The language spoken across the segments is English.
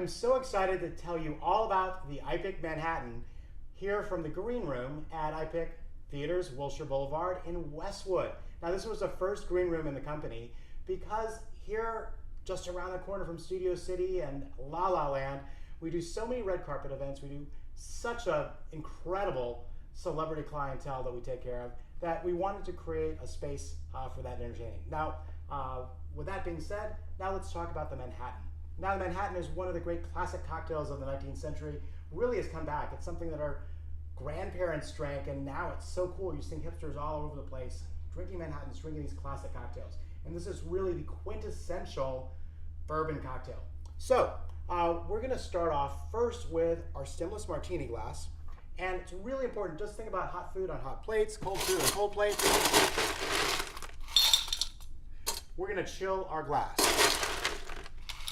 I'm so excited to tell you all about the iPic Manhattan here from the Green Room at iPic Theaters, Wilshire Boulevard in Westwood. Now this was the first green room in the company because here just around the corner from Studio City and La La Land, we do so many red carpet events, we do such an incredible celebrity clientele that we take care of that we wanted to create a space for that entertaining. Now, with that being said, now let's talk about the Manhattan. Now the Manhattan is one of the great classic cocktails of the 19th century, really has come back. It's something that our grandparents drank and now it's so cool. You see hipsters all over the place drinking Manhattans, drinking these classic cocktails. And this is really the quintessential bourbon cocktail. So we're gonna start off first with our stemless martini glass. And it's really important, just think about hot food on hot plates, cold food on cold plates. We're gonna chill our glass.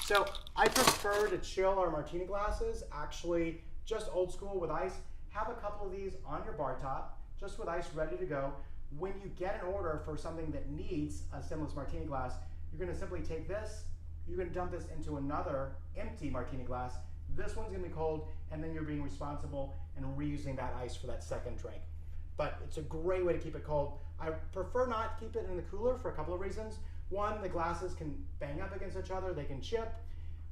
So I prefer to chill our martini glasses, actually just old school with ice. Have a couple of these on your bar top, just with ice ready to go. When you get an order for something that needs a stemless martini glass, you're gonna simply take this, you're gonna dump this into another empty martini glass. This one's gonna be cold, and then you're being responsible and reusing that ice for that second drink. But it's a great way to keep it cold. I prefer not to keep it in the cooler for a couple of reasons. One, the glasses can bang up against each other, they can chip.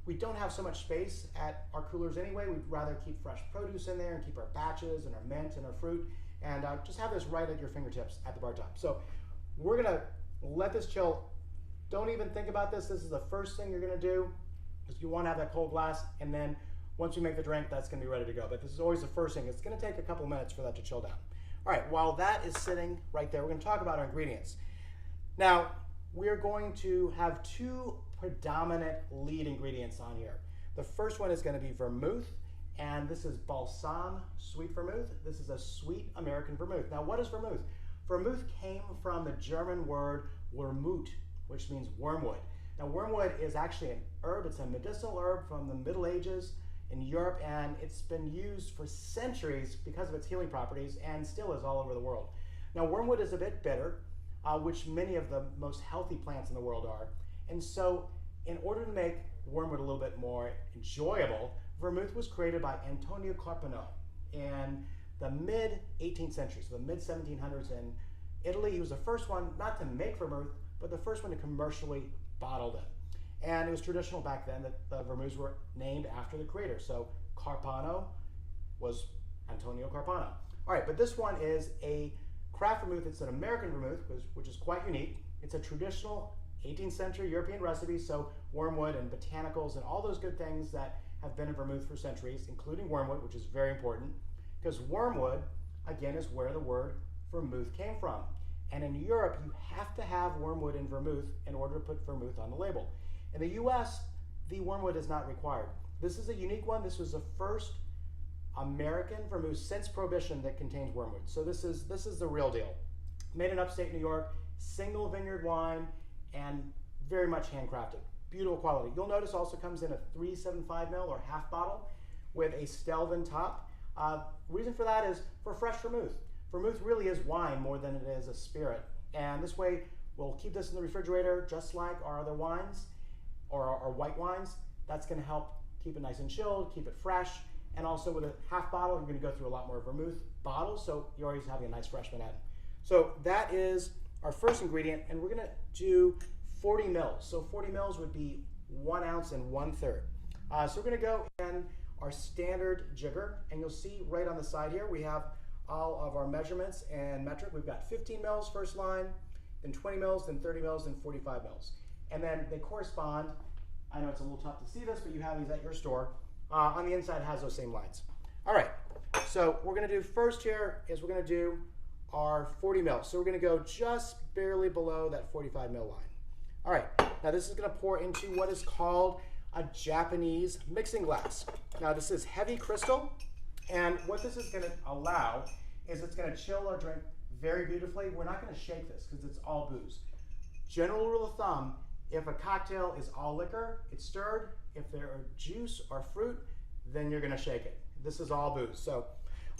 We don't have so much space at our coolers anyway. We'd rather keep fresh produce in there and keep our batches and our mint and our fruit, and just have this right at your fingertips at the bar top. So we're gonna let this chill. Don't even think about this. This is the first thing you're gonna do, because you wanna have that cold glass, and then once you make the drink, that's gonna be ready to go. But this is always the first thing. It's gonna take a couple minutes for that to chill down. All right, while that is sitting right there, we're gonna talk about our ingredients. Now, we're going to have two predominant lead ingredients on here. The first one is going to be vermouth, and this is balsam sweet vermouth. This is a sweet American vermouth. Now, what is vermouth? Vermouth came from the German word Wermut, which means wormwood. Now, wormwood is actually an herb. It's a medicinal herb from the Middle Ages in Europe, and it's been used for centuries because of its healing properties and still is all over the world. Now, wormwood is a bit bitter, which many of the most healthy plants in the world are. And so in order to make wormwood a little bit more enjoyable, vermouth was created by Antonio Carpano in the mid-18th century, so the mid-1700s in Italy. He was the first one not to make vermouth, but the first one to commercially bottle them. And it was traditional back then that the vermouths were named after the creator. So Carpano was Antonio Carpano. All right, but this one is a craft vermouth. It's an American vermouth, which is quite unique. It's a traditional 18th century European recipe, so wormwood and botanicals and all those good things that have been in vermouth for centuries, including wormwood, which is very important, because wormwood, again, is where the word vermouth came from. And in Europe, you have to have wormwood in vermouth in order to put vermouth on the label. In the US, the wormwood is not required. This is a unique one. This was the first American vermouth since Prohibition that contains wormwood. So this is the real deal. Made in upstate New York, single vineyard wine, and very much handcrafted. Beautiful quality. You'll notice also comes in a 375 ml or half bottle with a Stelvin top. Reason for that is for fresh vermouth. Vermouth really is wine more than it is a spirit. And this way, we'll keep this in the refrigerator just like our other wines or our white wines. That's gonna help keep it nice and chilled, keep it fresh. And also with a half bottle, you're gonna go through a lot more vermouth bottles, so you're always having a nice fresh Manhattan. So that is our first ingredient, and we're gonna do 40 mils. So 40 mils would be 1 ounce and 1/3. So we're gonna go in our standard jigger, and you'll see right on the side here, we have all of our measurements and metric. We've got 15 mils first line, then 20 mils, then 30 mils, then 45 mils. And then they correspond. I know it's a little tough to see this, but you have these at your store. On the inside, it has those same lines. All right, so what we're gonna do first here is we're gonna do our 40 mils. So we're gonna go just barely below that 45 mil line. All right, now this is gonna pour into what is called a Japanese mixing glass. Now this is heavy crystal, and what this is gonna allow is it's gonna chill our drink very beautifully. We're not gonna shake this because it's all booze. General rule of thumb, if a cocktail is all liquor, it's stirred. If there are juice or fruit, then you're gonna shake it. This is all booze. So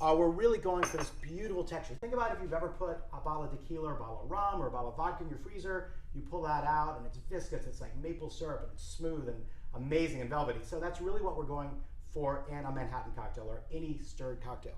we're really going for this beautiful texture. Think about if you've ever put a bottle of tequila or a bottle of rum or a bottle of vodka in your freezer, you pull that out and it's viscous, it's like maple syrup and it's smooth and amazing and velvety. So that's really what we're going for in a Manhattan cocktail or any stirred cocktail.